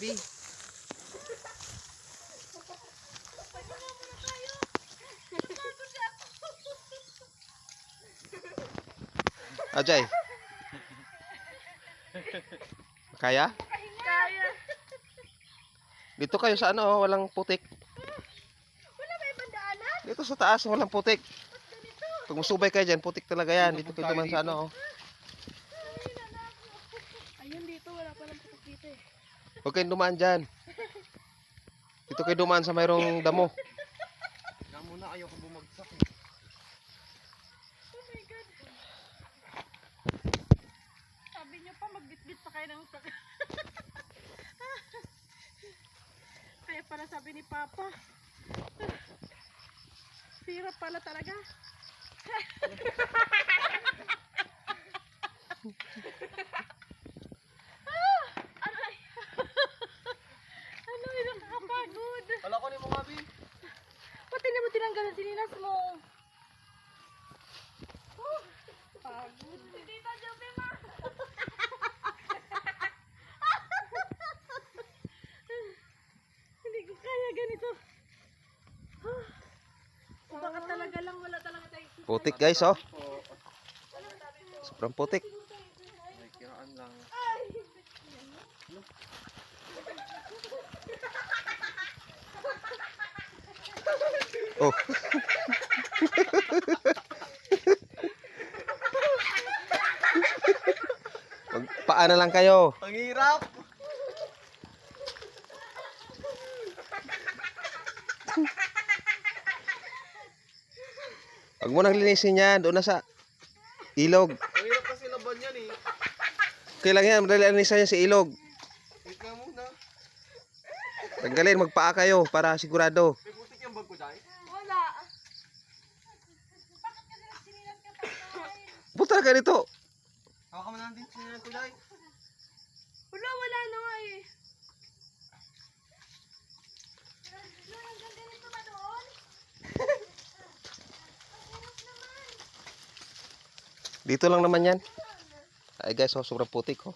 Abi. Ajay. Kaya? Kaya. Dito kayo sa ano, walang putik. Wala ba ibang daanan? Dito sa taas, walang putik. Ba't ganito? Pag musubay kayo dyan, putik talaga yan. Dito kayo duman sa ano. Ayun dito, wala palang putok dito eh. Huwag kayong dumaan dyan. Dito kayo dumaan sa mayroong damo. Kaya muna ayoko bumagsak eh. Oh my God. Sabi niyo pa, magbitbit pa kayo ng sak. Kaya pala sabi ni Papa. Hirap pala talaga. Aray. Ano yun, nakakapagod. Wala ko ni mo Abi. Pati na mo tinanggal ang sinilas mo. Pagod. Hindi pa Joby ma. Hindi ko kaya ganito. O baka talaga lang wala talaga tayo. Putik guys, oh. Sobrang putik. May kiraan lang. Oh. Magpaano lang kayo. Ang hirap. Huwag mo nang linisin yan. Doon na sa ilog. Ang hirap kasi laban yan eh. Kailangan yan. Madali linisan yan sa ilog. Wait nga muna. Tanggalin. Magpaa kayo para sigurado. May putik yung bag ko dahil. Wala. Bakit kasi nagsinilas ka pa? Punta ka dito. Hawakan mo na din sinihan ko dahil. Wala, wala na nga eh. Hanggang ganito ba doon? Dito lang naman yan. Ay guys, oh, sobrang putik, oh.